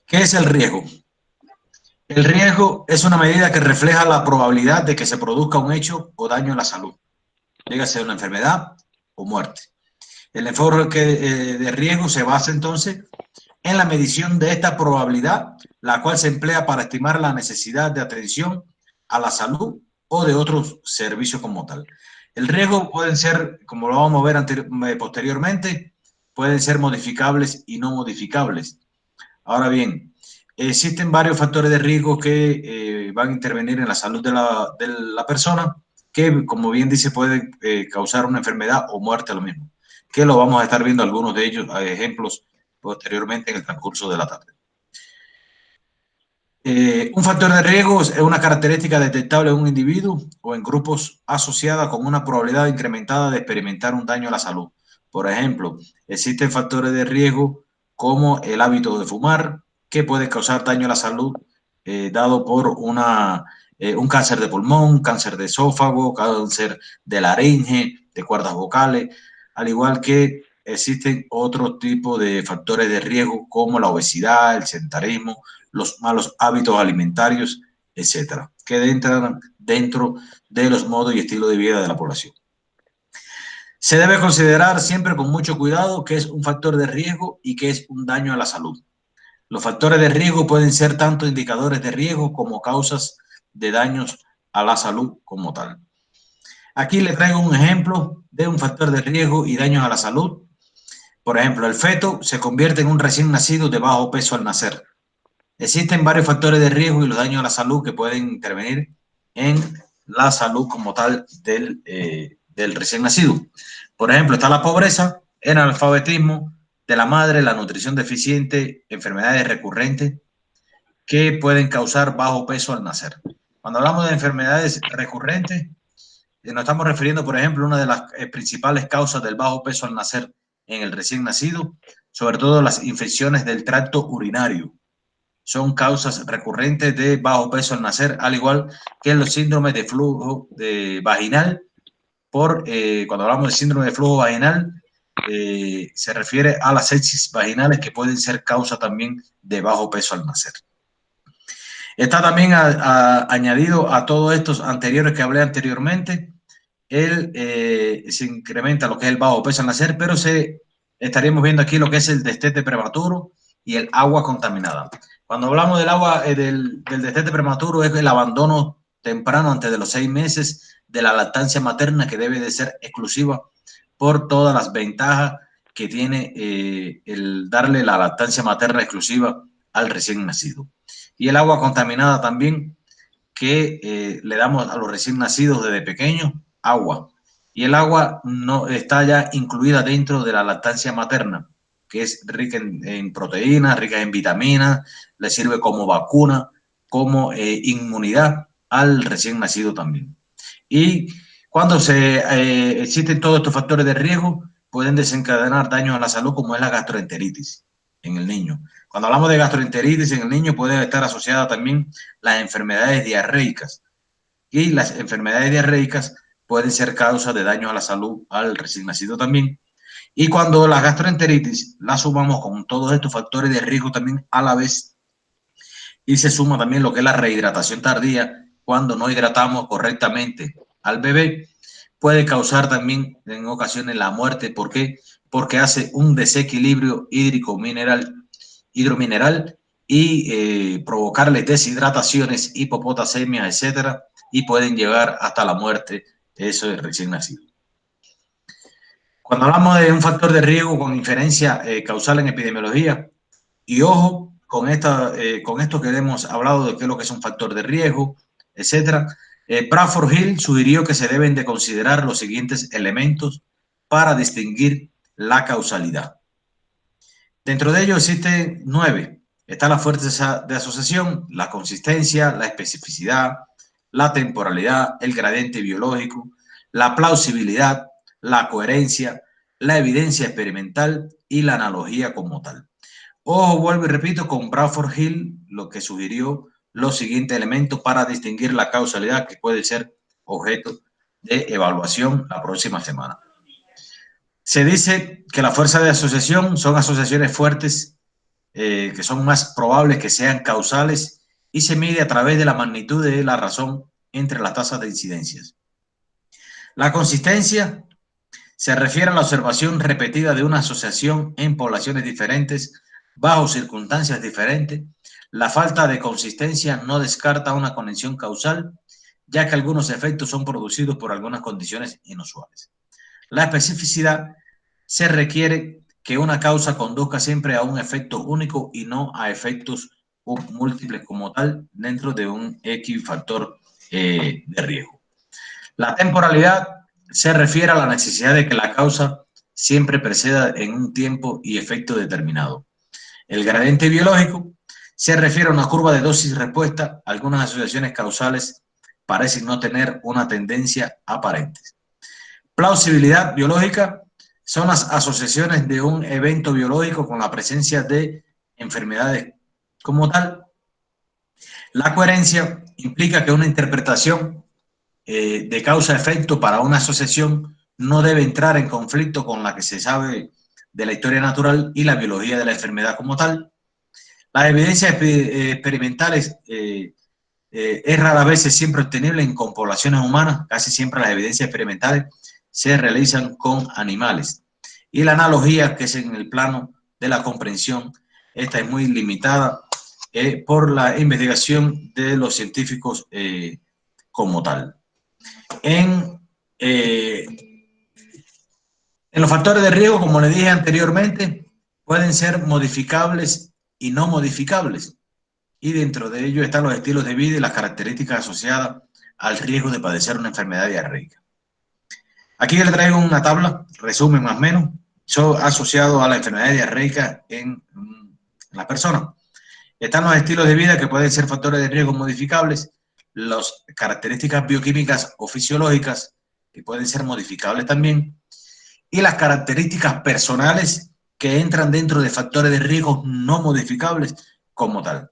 ¿Qué es el riesgo? El riesgo es una medida que refleja la probabilidad de que se produzca un hecho o daño a la salud, dígase una enfermedad o muerte. El enfoque de riesgo se basa entonces en la medición de esta probabilidad, la cual se emplea para estimar la necesidad de atención a la salud o de otros servicios como tal. El riesgo pueden ser, como lo vamos a ver posteriormente, pueden ser modificables y no modificables. Ahora bien, existen varios factores de riesgo que van a intervenir en la salud de la persona, que como bien dice pueden causar una enfermedad o muerte a lo mismo, que lo vamos a estar viendo algunos de ellos, ejemplos posteriormente en el transcurso de la tarde. Un factor de riesgo es una característica detectable en un individuo o en grupos asociada con una probabilidad incrementada de experimentar un daño a la salud. Por ejemplo, existen factores de riesgo como el hábito de fumar, que puede causar daño a la salud dado por un cáncer de pulmón, cáncer de esófago, cáncer de laringe, de cuerdas vocales, al igual que existen otros tipos de factores de riesgo como la obesidad, el sedentarismo, los malos hábitos alimentarios, etcétera, que entran dentro de los modos y estilo de vida de la población. Se debe considerar siempre con mucho cuidado qué es un factor de riesgo y qué es un daño a la salud. Los factores de riesgo pueden ser tanto indicadores de riesgo como causas de daños a la salud como tal. Aquí le traigo un ejemplo de un factor de riesgo y daños a la salud. Por ejemplo, el feto se convierte en un recién nacido de bajo peso al nacer. Existen varios factores de riesgo y los daños a la salud que pueden intervenir en la salud como tal del recién nacido. Por ejemplo, está la pobreza, el analfabetismo de la madre, la nutrición deficiente, enfermedades recurrentes que pueden causar bajo peso al nacer. Cuando hablamos de enfermedades recurrentes, nos estamos refiriendo, por ejemplo, a una de las principales causas del bajo peso al nacer en el recién nacido, sobre todo las infecciones del tracto urinario. Son causas recurrentes de bajo peso al nacer, al igual que los síndromes de flujo vaginal. Cuando hablamos de síndrome de flujo vaginal, se refiere a las sepsis vaginales que pueden ser causa también de bajo peso al nacer. Está también añadido a todos estos anteriores que hablé anteriormente, se incrementa lo que es el bajo peso al nacer, pero estaríamos viendo aquí lo que es el destete prematuro y el agua contaminada. Cuando hablamos del agua, del destete prematuro, es el abandono temprano antes de los 6 meses de la lactancia materna, que debe de ser exclusiva por todas las ventajas que tiene el darle la lactancia materna exclusiva al recién nacido. Y el agua contaminada también, que le damos a los recién nacidos desde pequeños, agua. Y el agua no está ya incluida dentro de la lactancia materna, que es rica en proteínas, rica en vitaminas, le sirve como vacuna, como inmunidad al recién nacido también. Y cuando existen todos estos factores de riesgo, pueden desencadenar daños a la salud, como es la gastroenteritis en el niño. Cuando hablamos de gastroenteritis en el niño, puede estar asociada también las enfermedades diarreicas. Y las enfermedades diarreicas pueden ser causa de daño a la salud al recién nacido también. Y cuando la gastroenteritis la sumamos con todos estos factores de riesgo también a la vez, y se suma también lo que es la rehidratación tardía, cuando no hidratamos correctamente al bebé, puede causar también en ocasiones la muerte. ¿Por qué? Porque hace un desequilibrio hidromineral y provocarle deshidrataciones, hipopotasemias, etcétera, y pueden llegar hasta la muerte de ese recién nacido. Cuando hablamos de un factor de riesgo con inferencia causal en epidemiología, y ojo con esto que hemos hablado de qué es lo que es un factor de riesgo, etcétera. Bradford Hill sugirió que se deben de considerar los siguientes elementos para distinguir la causalidad. Dentro de ellos existen 9. Está la fuerza de asociación, la consistencia, la especificidad, la temporalidad, el gradiente biológico, la plausibilidad, la coherencia, la evidencia experimental y la analogía como tal. Ojo, vuelvo y repito, con Bradford Hill, lo que sugirió los siguientes elementos para distinguir la causalidad, que puede ser objeto de evaluación la próxima semana. Se dice que la fuerza de asociación son asociaciones fuertes que son más probables que sean causales y se mide a través de la magnitud de la razón entre las tasas de incidencias. La consistencia se refiere a la observación repetida de una asociación en poblaciones diferentes bajo circunstancias diferentes. La falta de consistencia no descarta una conexión causal, ya que algunos efectos son producidos por algunas condiciones inusuales. La especificidad se requiere que una causa conduzca siempre a un efecto único y no a efectos múltiples como tal dentro de un X factor de riesgo. La temporalidad se refiere a la necesidad de que la causa siempre preceda en un tiempo y efecto determinado. El gradiente biológico se refiere a una curva de dosis-respuesta. Algunas asociaciones causales parecen no tener una tendencia aparente. Plausibilidad biológica son las asociaciones de un evento biológico con la presencia de enfermedades como tal. La coherencia implica que una interpretación de causa-efecto para una asociación no debe entrar en conflicto con la que se sabe de la historia natural y la biología de la enfermedad como tal. Las evidencias experimentales es rara vez siempre obtenible con poblaciones humanas. Casi siempre las evidencias experimentales se realizan con animales. Y la analogía, que es en el plano de la comprensión, esta es muy limitada por la investigación de los científicos como tal. En los factores de riesgo, como le dije anteriormente, pueden ser modificables y no modificables. Y dentro de ello están los estilos de vida y las características asociadas al riesgo de padecer una enfermedad diarreica. Aquí yo le traigo una tabla, resumen más o menos, asociado a la enfermedad diarreica en la persona. Están los estilos de vida que pueden ser factores de riesgo modificables, las características bioquímicas o fisiológicas que pueden ser modificables también, y las características personales que entran dentro de factores de riesgo no modificables como tal.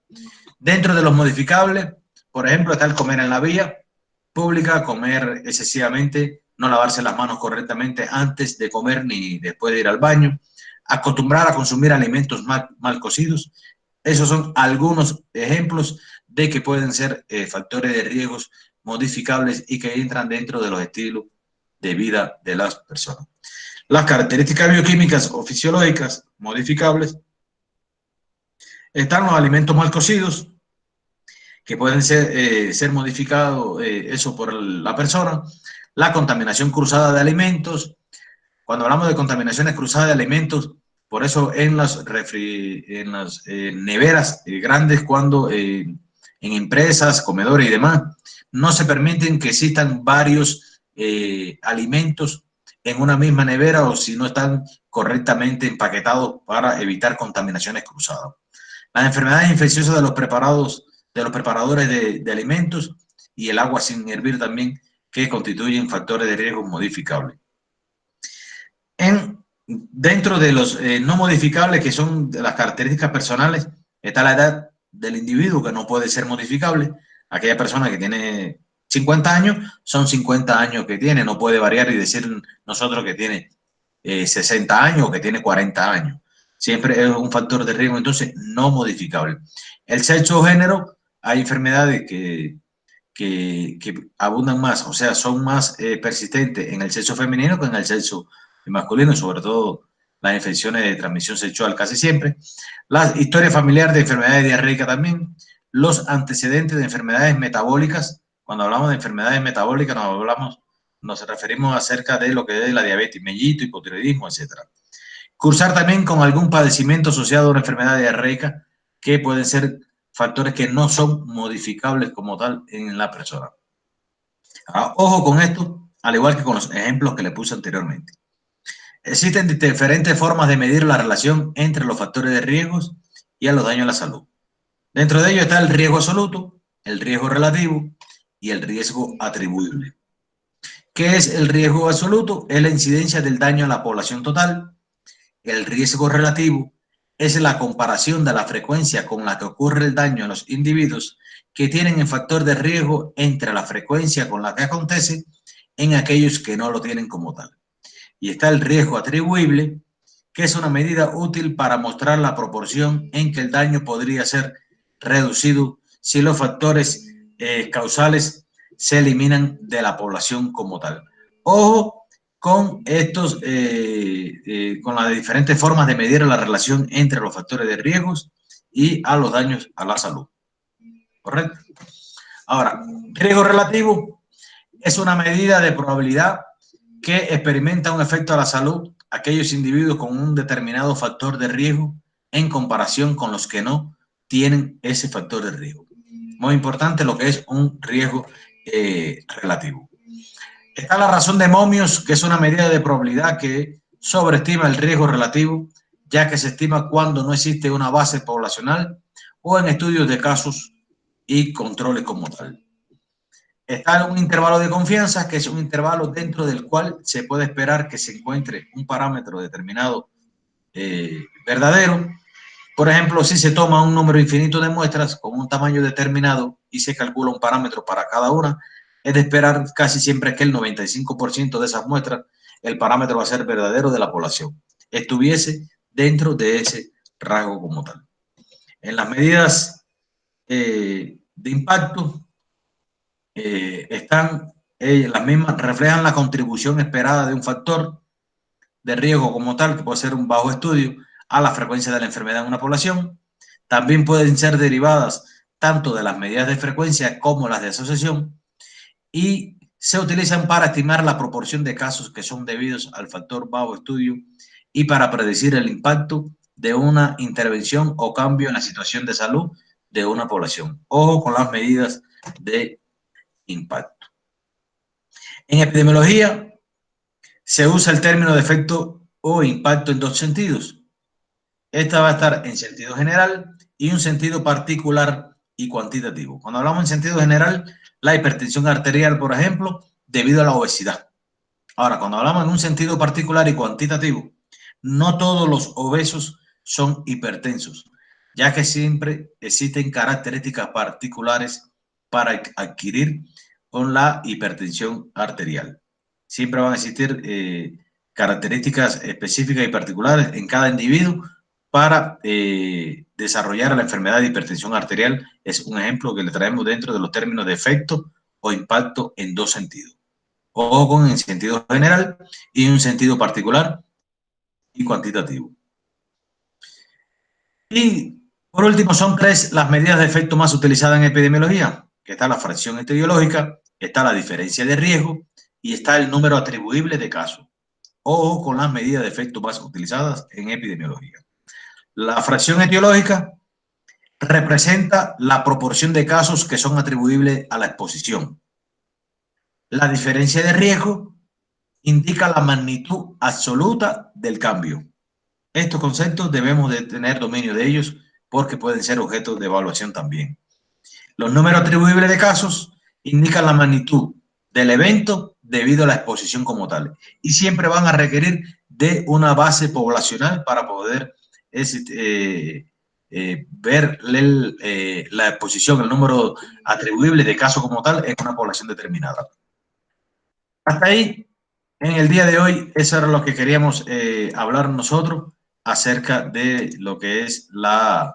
Dentro de los modificables, por ejemplo, está el comer en la vía pública, comer excesivamente, no lavarse las manos correctamente antes de comer ni después de ir al baño, acostumbrar a consumir alimentos mal cocidos. Esos son algunos ejemplos de que pueden ser factores de riesgos modificables y que entran dentro de los estilos de vida de las personas. Las características bioquímicas o fisiológicas modificables están los alimentos mal cocidos, que pueden ser modificados eso por la persona, la contaminación cruzada de alimentos. Cuando hablamos de contaminaciones cruzadas de alimentos, por eso en las neveras grandes, cuando en empresas, comedores y demás, no se permiten que existan varios alimentos en una misma nevera o si no están correctamente empaquetados para evitar contaminaciones cruzadas. Las enfermedades infecciosas de los preparadores de alimentos y el agua sin hervir también, que constituyen factores de riesgo modificables. Dentro de los no modificables, que son de las características personales, está la edad del individuo, que no puede ser modificable. Aquella persona que tiene 50 años, son 50 años que tiene, no puede variar y decir nosotros que tiene 60 años o que tiene 40 años. Siempre es un factor de riesgo, entonces no modificable. El sexo o género, hay enfermedades que abundan más, o sea, son más persistentes en el sexo femenino que en el sexo masculino, sobre todo las infecciones de transmisión sexual casi siempre. La historia familiar de enfermedades diarreicas también. Los antecedentes de enfermedades metabólicas. Cuando hablamos de enfermedades metabólicas nos referimos acerca de lo que es la diabetes mellito, hipotiroidismo, etc. Cursar también con algún padecimiento asociado a una enfermedad diarreica, que pueden ser factores que no son modificables como tal en la persona. Ahora, ojo con esto, al igual que con los ejemplos que le puse anteriormente. Existen diferentes formas de medir la relación entre los factores de riesgos y a los daños a la salud. Dentro de ello está el riesgo absoluto, el riesgo relativo y el riesgo atribuible. ¿Qué es el riesgo absoluto? Es la incidencia del daño a la población total. El riesgo relativo es la comparación de la frecuencia con la que ocurre el daño a los individuos que tienen el factor de riesgo entre la frecuencia con la que acontece en aquellos que no lo tienen como tal. Y está el riesgo atribuible, que es una medida útil para mostrar la proporción en que el daño podría ser reducido si los factores causales se eliminan de la población como tal. Ojo con estos, con las diferentes formas de medir la relación entre los factores de riesgos y a los daños a la salud. ¿Correcto? Ahora, riesgo relativo es una medida de probabilidad que experimenta un efecto a la salud aquellos individuos con un determinado factor de riesgo en comparación con los que no tienen ese factor de riesgo. Muy importante lo que es un riesgo relativo. Está la razón de Momios, que es una medida de probabilidad que sobreestima el riesgo relativo, ya que se estima cuando no existe una base poblacional o en estudios de casos y controles como tal. Está un intervalo de confianza, que es un intervalo dentro del cual se puede esperar que se encuentre un parámetro determinado verdadero. Por ejemplo, si se toma un número infinito de muestras con un tamaño determinado y se calcula un parámetro para cada una, es de esperar casi siempre que el 95% de esas muestras, el parámetro va a ser verdadero de la población, estuviese dentro de ese rasgo como tal. En las medidas de impacto, están las mismas, reflejan la contribución esperada de un factor de riesgo como tal, que puede ser un bajo estudio, a la frecuencia de la enfermedad en una población. También pueden ser derivadas tanto de las medidas de frecuencia como las de asociación, y se utilizan para estimar la proporción de casos que son debidos al factor bajo estudio y para predecir el impacto de una intervención o cambio en la situación de salud de una población. Ojo con las medidas de impacto. En epidemiología se usa el término de efecto o impacto en dos sentidos. Esta va a estar en sentido general y un sentido particular y cuantitativo. Cuando hablamos en sentido general, la hipertensión arterial, por ejemplo, debido a la obesidad. Ahora, cuando hablamos en un sentido particular y cuantitativo, no todos los obesos son hipertensos, ya que siempre existen características particulares para adquirir con la hipertensión arterial. Siempre van a existir características específicas y particulares en cada individuo para desarrollar la enfermedad de hipertensión arterial. Es un ejemplo que le traemos dentro de los términos de efecto o impacto en dos sentidos. O con el sentido general y un sentido particular y cuantitativo. Y por último, son tres las medidas de efecto más utilizadas en epidemiología, que está la fracción etiológica, está la diferencia de riesgo y está el número atribuible de casos. Ojo con las medidas de efecto más utilizadas en epidemiología. La fracción etiológica representa la proporción de casos que son atribuibles a la exposición. La diferencia de riesgo indica la magnitud absoluta del cambio. Estos conceptos debemos de tener dominio de ellos porque pueden ser objeto de evaluación también. Los números atribuibles de casos indican la magnitud del evento debido a la exposición como tal y siempre van a requerir de una base poblacional para poder ver la exposición, el número atribuible de casos como tal en una población determinada. Hasta ahí, en el día de hoy, eso era lo que queríamos hablar nosotros acerca de lo que es las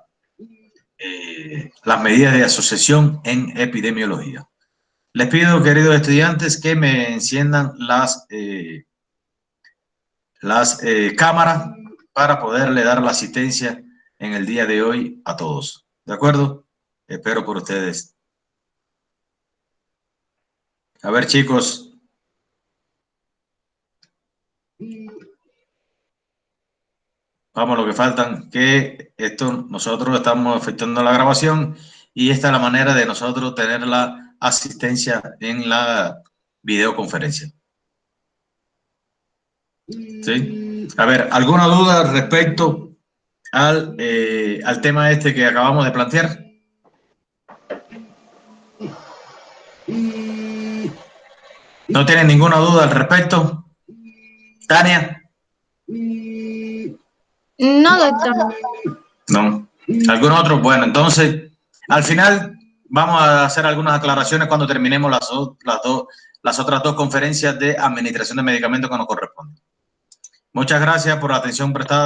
medidas de asociación en epidemiología. Les pido, queridos estudiantes, que me enciendan las cámaras para poderle dar la asistencia en el día de hoy a todos. ¿De acuerdo? Espero por ustedes. A ver, chicos. Vamos, lo que faltan, que esto nosotros estamos efectuando la grabación y esta es la manera de nosotros tener la asistencia en la videoconferencia. ¿Sí? A ver, ¿alguna duda respecto al tema este que acabamos de plantear? ¿No tienen ninguna duda al respecto? ¿Tania? No, doctor. No. ¿Algún otro? Bueno, entonces, al final vamos a hacer algunas aclaraciones cuando terminemos las otras dos conferencias de administración de medicamentos que nos corresponden. Muchas gracias por la atención prestada.